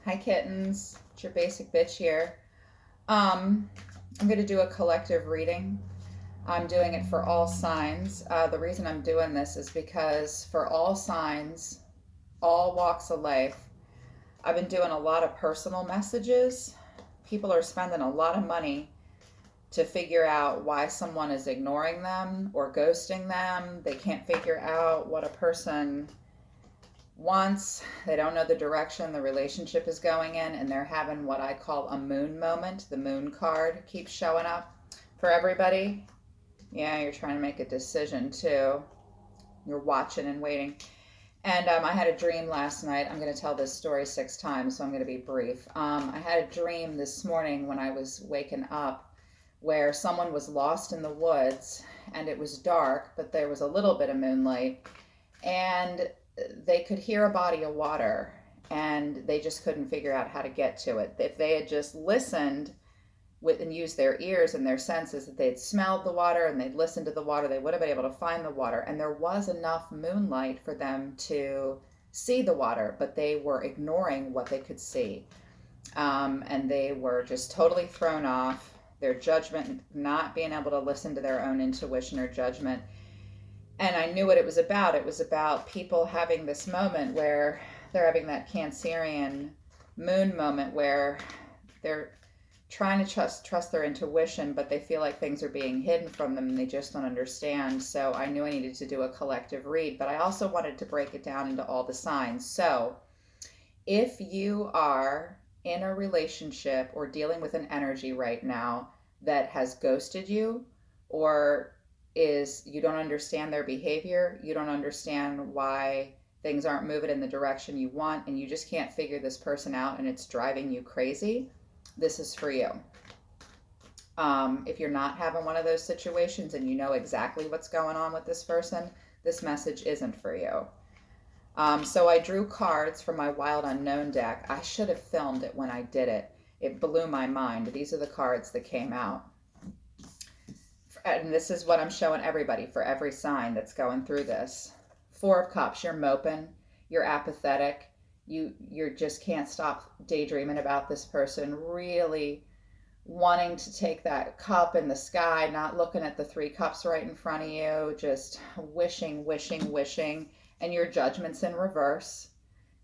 Hi kittens, it's your basic bitch here. Um, I'm going to do a collective reading. I'm doing it for all signs. The reason I'm doing this is because for all signs, all walks of life, I've been doing a lot of personal messages. People are spending a lot of money to figure out why someone is ignoring them or ghosting them. They can't figure out what a person once they don't know the direction the relationship is going in, and they're having what I call a moon moment. The moon card keeps showing up for everybody. Yeah, you're trying to make a decision too. You're watching and waiting. And I had a dream last night. I'm going to tell this story 6 times, so I'm going to be brief. I had a dream this morning when I was waking up where someone was lost in the woods and it was dark, but there was a little bit of moonlight. And they could hear a body of water and they just couldn't figure out how to get to it. If they had just listened with and used their ears and their senses, that they'd smelled the water and they'd listened to the water, they would have been able to find the water. And there was enough moonlight for them to see the water, but they were ignoring what they could see. And they were just totally thrown off. Their judgment, not being able to listen to their own intuition or judgment, and I knew what it was about. It was about people having this moment where they're having that Cancerian moon moment where they're trying to trust their intuition, but they feel like things are being hidden from them and they just don't understand. So I knew I needed to do a collective read, but I also wanted to break it down into all the signs. So if you are in a relationship or dealing with an energy right now that has ghosted you, or is you don't understand their behavior, you don't understand why things aren't moving in the direction you want, and you just can't figure this person out and it's driving you crazy, this is for you. If you're not having one of those situations and you know exactly what's going on with this person, this message isn't for you. So I drew cards from my Wild Unknown deck. I should have filmed it when I did it. It blew my mind. These are the cards that came out. And this is what I'm showing everybody for every sign that's going through this. 4 of Cups, you're moping, you're apathetic, you just can't stop daydreaming about this person, really wanting to take that cup in the sky, not looking at the 3 cups right in front of you, just wishing, wishing, wishing, and your judgment's in reverse.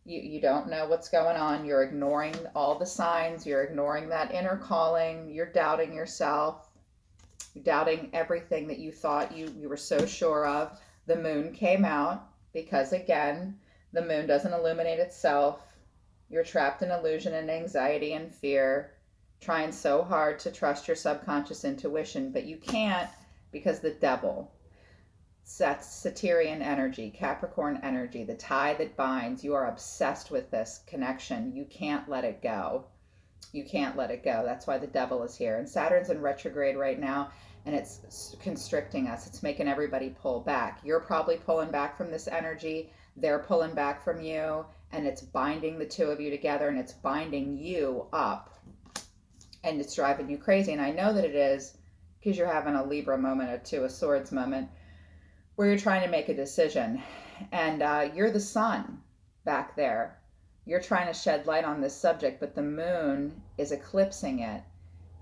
You don't know what's going on. You're ignoring all the signs. You're ignoring that inner calling. You're doubting yourself. You're doubting everything that you thought you were so sure of. The moon came out because, again, the moon doesn't illuminate itself. You're trapped in illusion and anxiety and fear, trying so hard to trust your subconscious intuition, but you can't because the devil, that's Satyrian energy, Capricorn energy, the tie that binds. You are obsessed with this connection. You can't let it go. You can't let it go. That's why the devil is here. And Saturn's in retrograde right now, and it's constricting us. It's making everybody pull back. You're probably pulling back from this energy. They're pulling back from you, and it's binding the two of you together, and it's binding you up, and it's driving you crazy. And I know that it is because you're having a Libra moment, a Two of Swords moment, where you're trying to make a decision, and you're the sun back there. You're trying to shed light on this subject, but the moon is eclipsing it,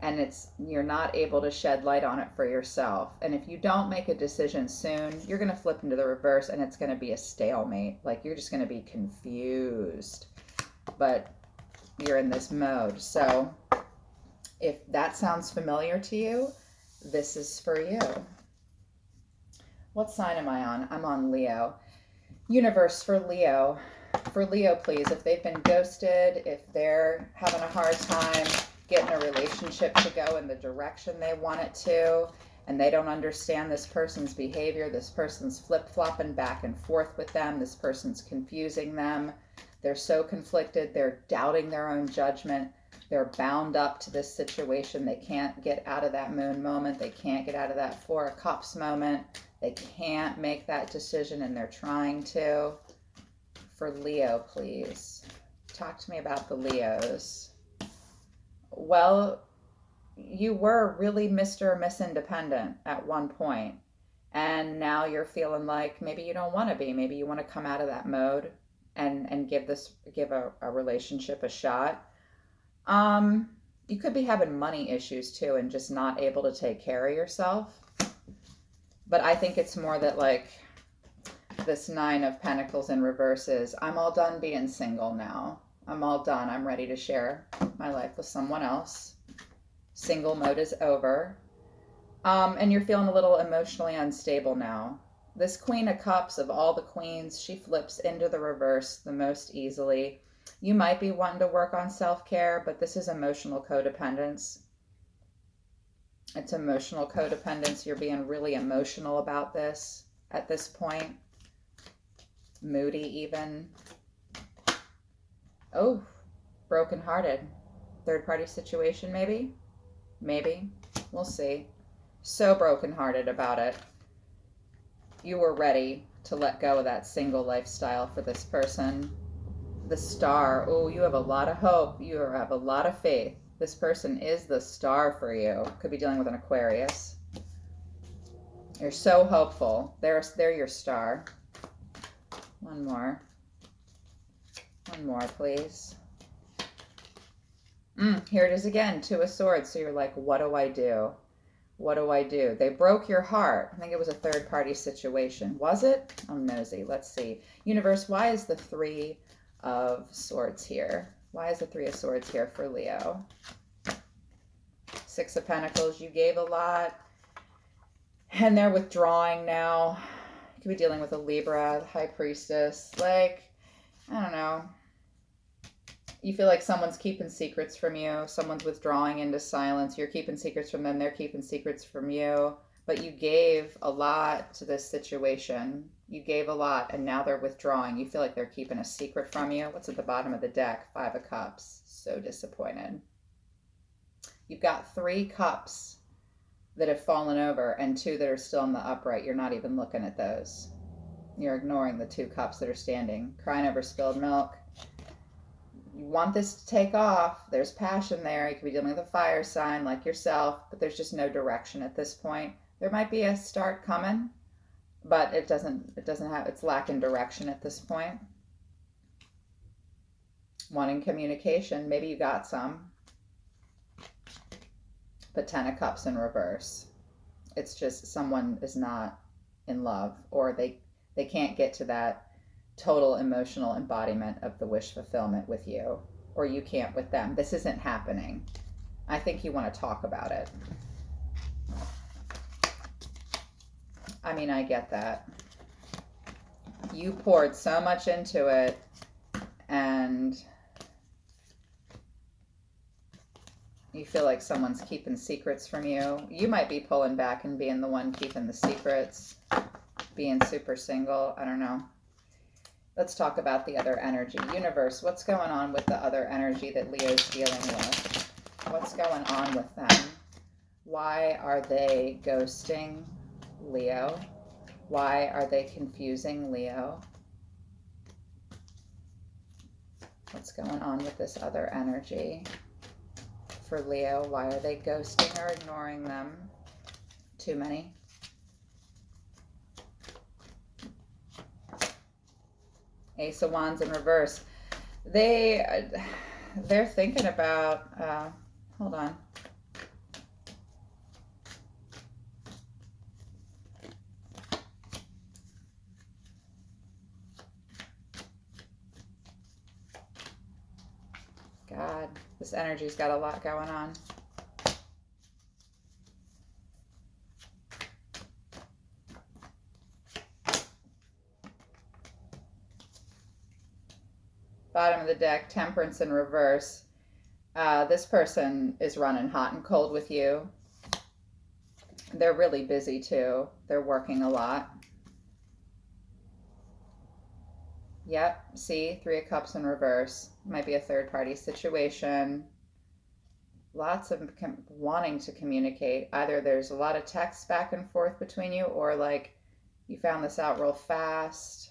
and you're not able to shed light on it for yourself. And if you don't make a decision soon, you're going to flip into the reverse, and it's going to be a stalemate. Like, you're just going to be confused, but you're in this mode. So if that sounds familiar to you, this is for you. What sign am I on? I'm on Leo. Universe, for Leo. For Leo, please, if they've been ghosted, if they're having a hard time getting a relationship to go in the direction they want it to, and they don't understand this person's behavior, this person's flip-flopping back and forth with them, this person's confusing them, they're so conflicted, they're doubting their own judgment, they're bound up to this situation, they can't get out of that moon moment, they can't get out of that 4 of Cups moment, they can't make that decision, and they're trying to. For Leo, please. Talk to me about the Leos. Well, you were really Mr. or Miss Independent at one point, and now you're feeling like maybe you don't want to be. Maybe you want to come out of that mode. and give a relationship a shot. You could be having money issues too and just not able to take care of yourself. But I think it's more that like this Nine of Pentacles in reverse is, I'm all done being single now. I'm all done. I'm ready to share my life with someone else. Single mode is over. And you're feeling a little emotionally unstable now. This Queen of Cups, of all the queens, she flips into the reverse the most easily. You might be wanting to work on self-care, but this is emotional codependence. It's emotional codependence. You're being really emotional about this at this point. Moody even. Oh, brokenhearted. Third-party situation maybe? Maybe. We'll see. So brokenhearted about it. You were ready to let go of that single lifestyle for this person. The Star. Oh, you have a lot of hope. You have a lot of faith. This person is the star for you. Could be dealing with an Aquarius. You're so hopeful. They're your star. One more. One more, please. Here it is again. Two of Swords. So you're like, what do I do? What do I do? They broke your heart. I think it was a third-party situation. Was it? I'm nosy. Let's see. Universe, why is the Three of Swords here? Why is the Three of Swords here for Leo? Six of Pentacles. You gave a lot. And they're withdrawing now. You could be dealing with a Libra, the High Priestess. Like, I don't know. You feel like someone's keeping secrets from you. Someone's withdrawing into silence. You're keeping secrets from them. They're keeping secrets from you. But you gave a lot to this situation. You gave a lot, and now they're withdrawing. You feel like they're keeping a secret from you. What's at the bottom of the deck? Five of Cups. So disappointed. You've got 3 cups that have fallen over and 2 that are still in the upright. You're not even looking at those. You're ignoring the 2 cups that are standing. Crying over spilled milk. You want this to take off. There's passion there. You could be dealing with a fire sign like yourself, but there's just no direction at this point. There might be a start coming, but it's lacking direction at this point. Wanting communication. Maybe you got some. But 10 of Cups in reverse. It's just someone is not in love, or they can't get to that total emotional embodiment of the wish fulfillment with you, or you can't with them. This isn't happening. I think you want to talk about it. I mean, I get that. You poured so much into it, and you feel like someone's keeping secrets from you. You might be pulling back and being the one keeping the secrets, being super single. I don't know. Let's talk about the other energy. Universe, what's going on with the other energy that Leo's dealing with? What's going on with them? Why are they ghosting Leo? Why are they confusing Leo? What's going on with this other energy for Leo? Why are they ghosting or ignoring them? Too many. Ace of Wands in reverse. They're thinking about, hold on. God, this energy's got a lot going on. Bottom of the deck, Temperance in reverse. This person is running hot and cold with you. They're really busy too. They're working a lot. Yep, see, 3 of Cups in reverse. Might be a third-party situation. Lots of wanting to communicate. Either there's a lot of texts back and forth between you, or like you found this out real fast.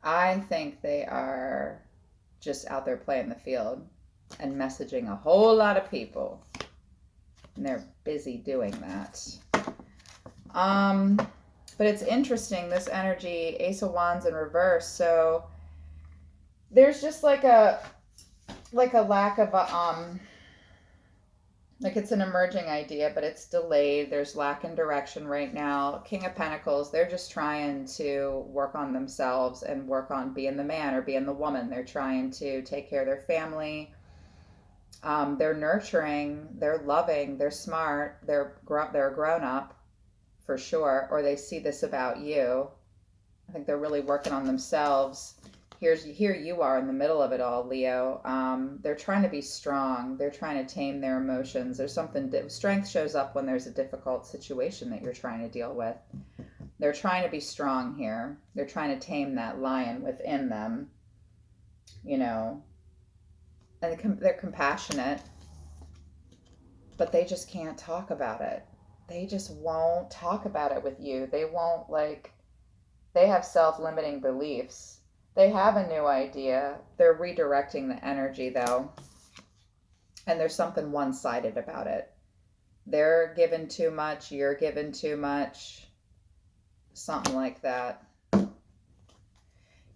I think they are just out there playing the field and messaging a whole lot of people. And they're busy doing that. But But it's interesting, this energy, Ace of Wands in reverse. So there's just like a lack of a like it's an emerging idea, but it's delayed. There's lack in direction right now. King of Pentacles, they're just trying to work on themselves and work on being the man or being the woman. They're trying to take care of their family. They're nurturing, they're loving, they're smart, they're a grown up for sure, or they see this about you. I think they're really working on themselves. Here you are in the middle of it all, Leo. They're trying to be strong. They're trying to tame their emotions. There's something, strength shows up when there's a difficult situation that you're trying to deal with. They're trying to be strong here. They're trying to tame that lion within them, you know, and they're compassionate, but they just can't talk about it. They just won't talk about it with you. They won't, like, they have self-limiting beliefs. They have a new idea. They're redirecting the energy, though. And there's something one-sided about it. They're given too much. You're given too much. Something like that.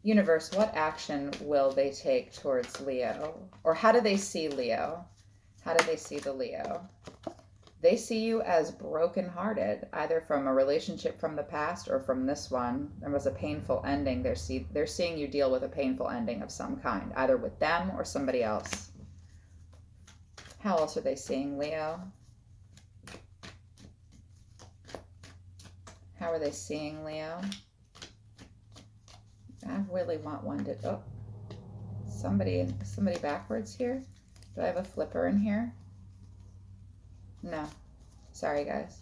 Universe, what action will they take towards Leo? Or how do they see Leo? How do they see the Leo? They see you as brokenhearted, either from a relationship from the past or from this one. There was a painful ending. They're seeing you deal with a painful ending of some kind, either with them or somebody else. How else are they seeing Leo? How are they seeing Leo? I really want one to... Oh, somebody backwards here? Do I have a flipper in here? No. Sorry, guys.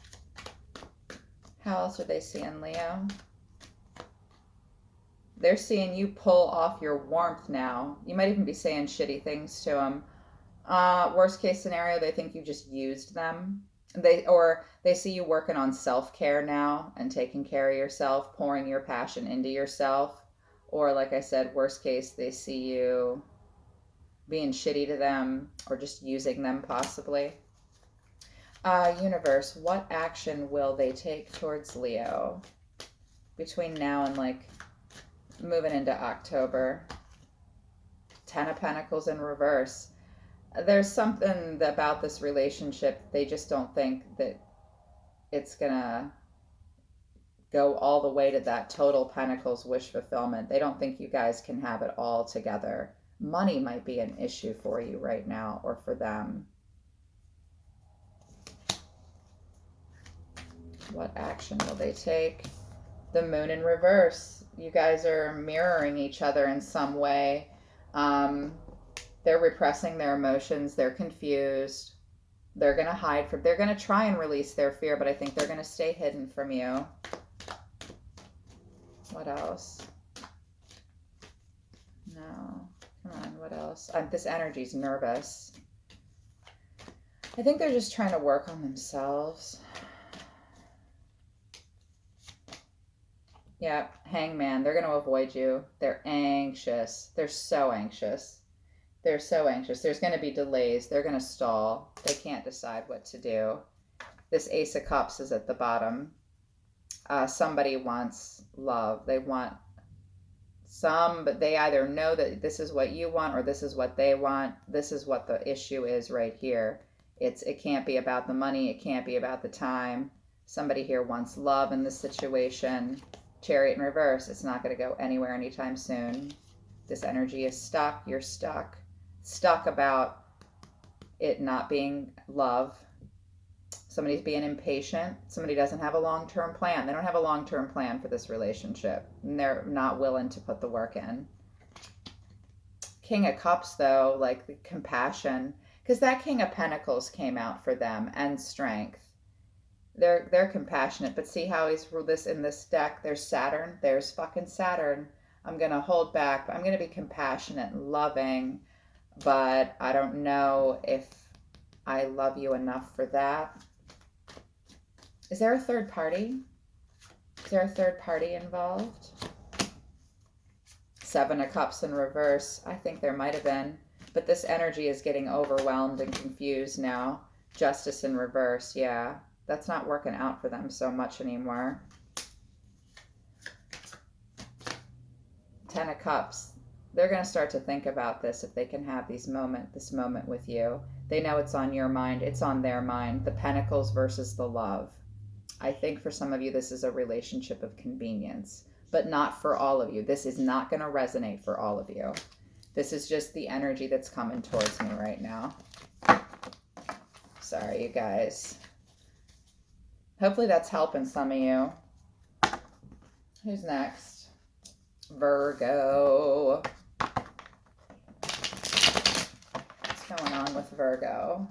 How else are they seeing Leo? They're seeing you pull off your warmth now. You might even be saying shitty things to them. Worst case scenario, they think you just used them. They see you working on self-care now and taking care of yourself, pouring your passion into yourself. Or like I said, worst case, they see you being shitty to them or just using them possibly. Universe, what action will they take towards Leo between now and like moving into October? 10 of Pentacles in reverse. There's something about this relationship. They just don't think that it's gonna go all the way to that total Pentacles wish fulfillment. They don't think you guys can have it all together. Money might be an issue for you right now or for them. What action will they take? The moon in reverse. You guys are mirroring each other in some way. They're repressing their emotions. They're confused. They're going to hide from, they're going to try and release their fear, but I think they're going to stay hidden from you. What else? No. Come on, what else? This energy's nervous. I think they're just trying to work on themselves. Yeah, Hangman. They're going to avoid you. They're anxious. They're so anxious. They're so anxious. There's going to be delays. They're going to stall. They can't decide what to do. This Ace of Cups is at the bottom. Somebody wants love. They want but they either know that this is what you want or this is what they want. This is what the issue is right here. It can't be about the money. It can't be about the time. Somebody here wants love in this situation. Chariot in reverse. It's not going to go anywhere anytime soon. This energy is stuck. You're stuck. Stuck about it not being love. Somebody's being impatient. Somebody doesn't have a long-term plan. They don't have a long-term plan for this relationship. And they're not willing to put the work in. King of Cups, though, like the compassion. Because that King of Pentacles came out for them, and strength. They're compassionate, but see how he's ruled this in this deck? There's Saturn. There's fucking Saturn. I'm going to hold back. I'm going to be compassionate and loving, but I don't know if I love you enough for that. Is there a third party? Is there a third party involved? Seven of Cups in reverse. I think there might have been, but this energy is getting overwhelmed and confused now. Justice in reverse, yeah. That's not working out for them so much anymore. Ten of Cups. They're going to start to think about this if they can have this moment with you. They know it's on your mind. It's on their mind. The Pentacles versus the love. I think for some of you, this is a relationship of convenience, but not for all of you. This is not going to resonate for all of you. This is just the energy that's coming towards me right now. Sorry, you guys. Hopefully that's helping some of you. Who's next? Virgo. What's going on with Virgo?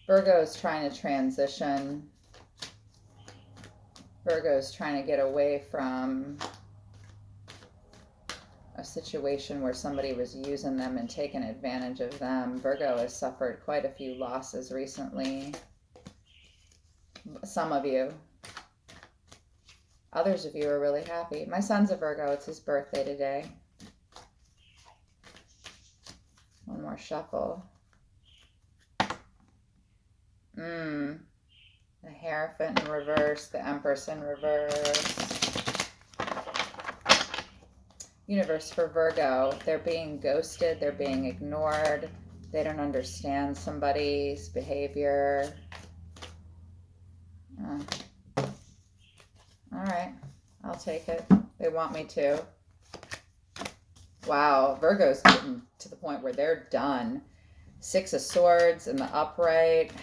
Virgo is trying to transition. Virgo is trying to get away from a situation where somebody was using them and taking advantage of them. Virgo has suffered quite a few losses recently. Some of you. Others of you are really happy. My son's a Virgo. It's his birthday today. One more shuffle. The Hierophant in reverse. The Empress in reverse. Universe for Virgo, they're being ghosted, they're being ignored, they don't understand somebody's behavior. All right, I'll take it. They want me to. Wow, Virgo's getting to the point where they're done. Six of Swords in the upright.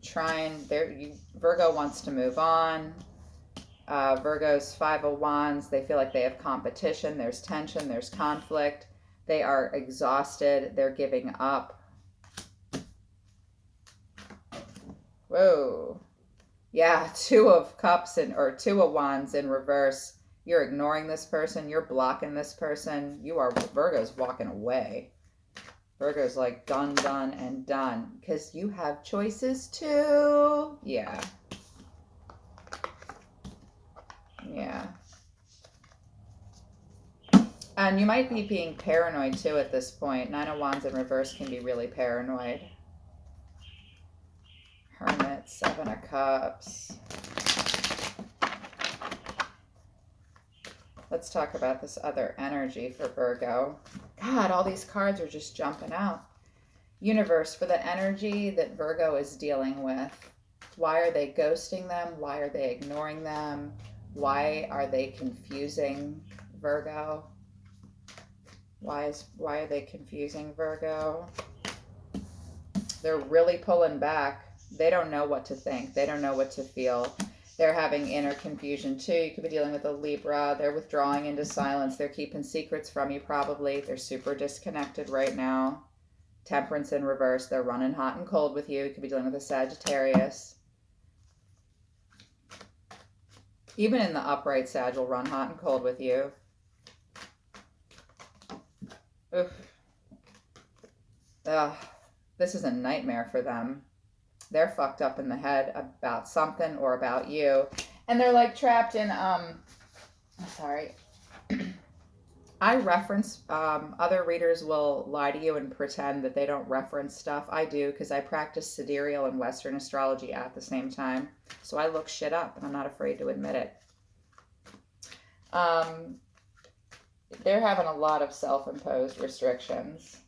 Virgo wants to move on. Virgo's Five of Wands, they feel like they have competition, there's tension, there's conflict, they are exhausted, they're giving up. Whoa. Yeah, Two of Wands in reverse. You're ignoring this person, you're blocking this person. Virgo's walking away. Virgo's like done, and done. Because you have choices too. Yeah. Yeah. And you might be being paranoid too at this point. Nine of Wands in reverse can be really paranoid. Hermit, Seven of Cups. Let's talk about this other energy for Virgo. God, all these cards are just jumping out. Universe, for the energy that Virgo is dealing with. Why are they ghosting them? Why are they ignoring them? Why are they confusing Virgo? Why are they confusing Virgo? They're really pulling back. They don't know what to think. They don't know what to feel. They're having inner confusion too. You could be dealing with a Libra. They're withdrawing into silence. They're keeping secrets from you probably. They're super disconnected right now. Temperance in reverse. They're running hot and cold with you. You could be dealing with a Sagittarius. Even in the upright, Sag will run hot and cold with you. Oof. Ugh. This is a nightmare for them. They're fucked up in the head about something or about you. And they're like trapped in, sorry. I reference, other readers will lie to you and pretend that they don't reference stuff. I do, because I practice sidereal and Western astrology at the same time. So I look shit up, and I'm not afraid to admit it. They're having a lot of self-imposed restrictions.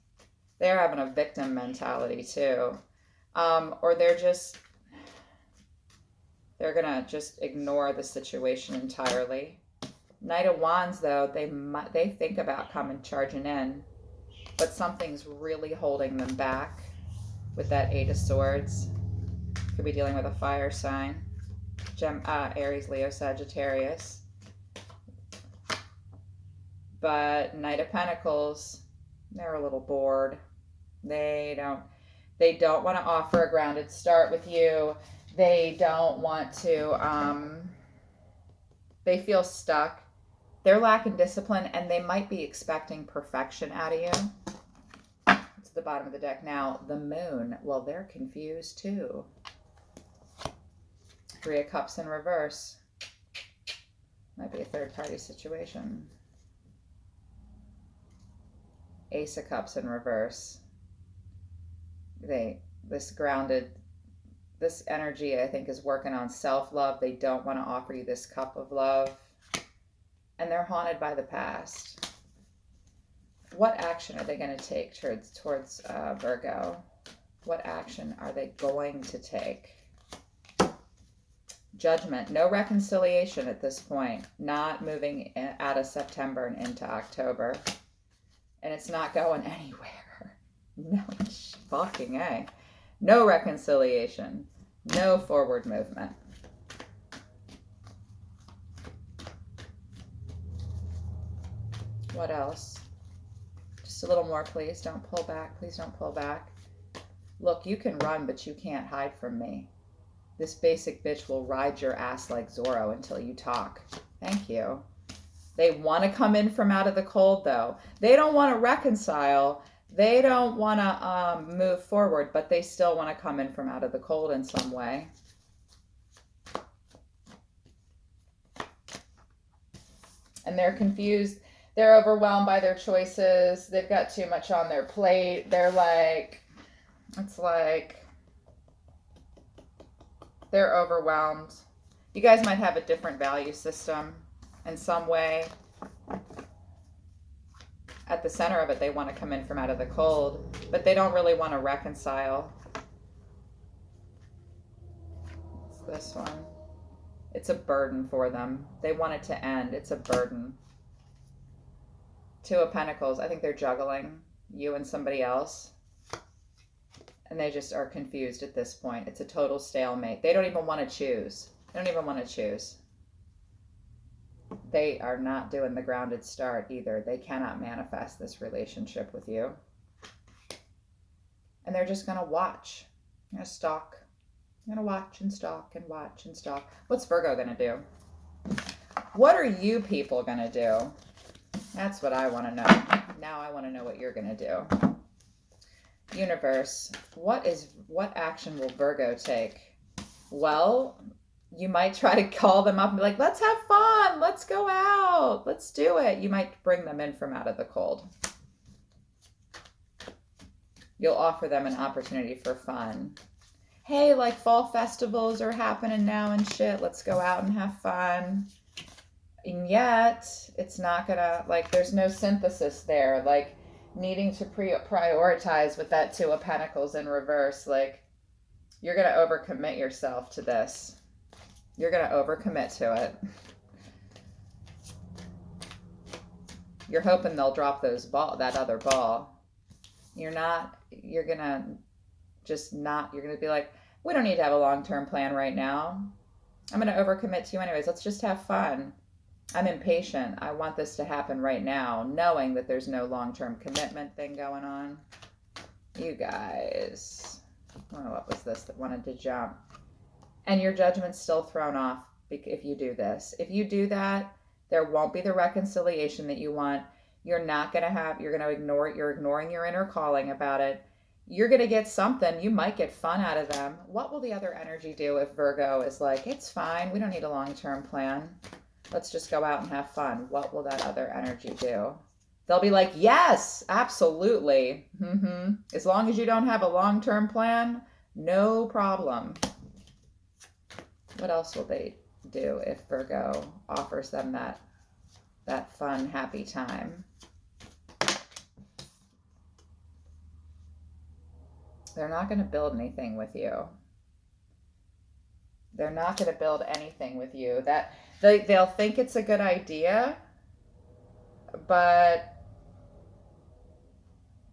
They're having a victim mentality too. Or they're going to just ignore the situation entirely. Knight of Wands, though, they think about coming charging in, but something's really holding them back with that Eight of Swords. Could be dealing with a fire sign. Aries, Leo, Sagittarius. But Knight of Pentacles, they're a little bored. They don't want to offer a grounded start with you. They don't want to, they feel stuck. They're lacking discipline, and they might be expecting perfection out of you. It's the bottom of the deck now. The Moon, well, they're confused too. Three of Cups in reverse. Might be a third-party situation. Ace of Cups in reverse. This energy, I think, is working on self-love. They don't want to offer you this cup of love. and they're haunted by the past. What action are they going to take towards Virgo? What action are they going to take? Judgment. No reconciliation at this point. Not moving out of September and into October. And it's not going anywhere. No, fucking A. No reconciliation. No forward movement. What else? Just a little more, please. Don't pull back. Please don't pull back. Look, you can run, but you can't hide from me. This basic bitch will ride your ass like Zorro until you talk. Thank you. They want to come in from out of the cold, though. They don't want to reconcile. They don't want to move forward, but they still want to come in from out of the cold in some way. And they're confused. They're overwhelmed by their choices. They've got too much on their plate. They're like, it's like they're overwhelmed. You guys might have a different value system in some way. At the center of it, they want to come in from out of the cold, but they don't really want to reconcile. It's this one. It's a burden for them. They want it to end. It's a burden. Two of Pentacles. I think they're juggling you and somebody else. And they just are confused at this point. It's a total stalemate. They don't even want to choose. They don't even want to choose. They are not doing the grounded start either. They cannot manifest this relationship with you. And they're just going to watch. They're going to stalk. They're going to watch and stalk and watch and stalk. What's Virgo going to do? What are you people going to do? That's what I want to know. Now I want to know what you're going to do. Universe, what action will Virgo take? Well, you might try to call them up and be like, let's have fun. Let's go out. Let's do it. You might bring them in from out of the cold. You'll offer them an opportunity for fun. Hey, like fall festivals are happening now and shit. Let's go out and have fun. And yet, it's not gonna, like, there's no synthesis there. Like, needing to prioritize with that Two of Pentacles in reverse. Like, you're gonna overcommit yourself to this. You're gonna overcommit to it. You're hoping they'll drop that other ball. You're gonna be like, we don't need to have a long-term plan right now. I'm gonna overcommit to you anyways. Let's just have fun. I'm impatient. I want this to happen right now, knowing that there's no long-term commitment thing going on. You guys. Oh, what was this that wanted to jump? And your judgment's still thrown off if you do this. If you do that, there won't be the reconciliation that you want. You're ignoring your inner calling about it. You're going to get something. You might get fun out of them. What will the other energy do if Virgo is like, it's fine. We don't need a long-term plan. Let's just go out and have fun. What will that other energy do? They'll be like, yes, absolutely. As long as you don't have a long-term plan, no problem. What else will they do if Virgo offers them that fun, happy time? They're not going to build anything with you. They're not going to build anything with you. That they'll think it's a good idea, but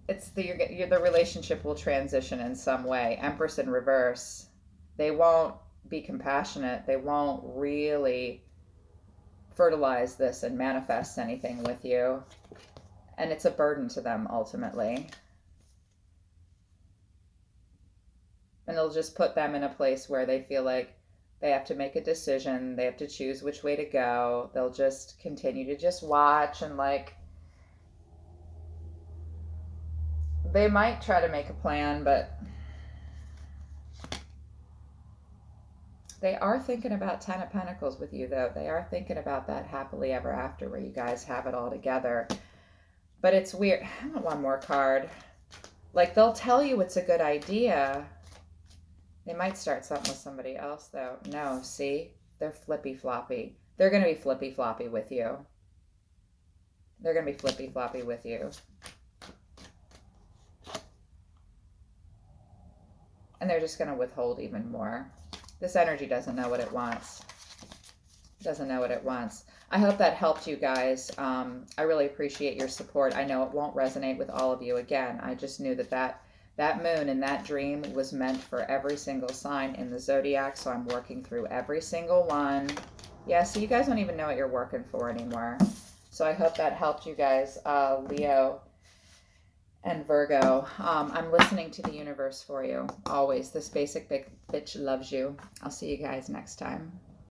the relationship will transition in some way. Empress in reverse. They won't be compassionate. They won't really fertilize this and manifest anything with you. And it's a burden to them ultimately. And it'll just put them in a place where they feel like they have to make a decision. They have to choose which way to go. They'll just continue to just watch and like, they might try to make a plan, but they are thinking about Ten of Pentacles with you, though. They are thinking about that happily ever after where you guys have it all together. But it's weird. I want one more card. Like, they'll tell you it's a good idea. They might start something with somebody else, though. No, see? They're flippy-floppy. They're going to be flippy-floppy with you. They're going to be flippy floppy with you. And they're just going to withhold even more. This energy doesn't know what it wants. Doesn't know what it wants. I hope that helped you guys. I really appreciate your support. I know it won't resonate with all of you. Again, I just knew that moon in that dream was meant for every single sign in the zodiac, so I'm working through every single one. Yeah, so you guys don't even know what you're working for anymore. So I hope that helped you guys, Leo and Virgo. I'm listening to the universe for you, always. This basic bitch loves you. I'll see you guys next time.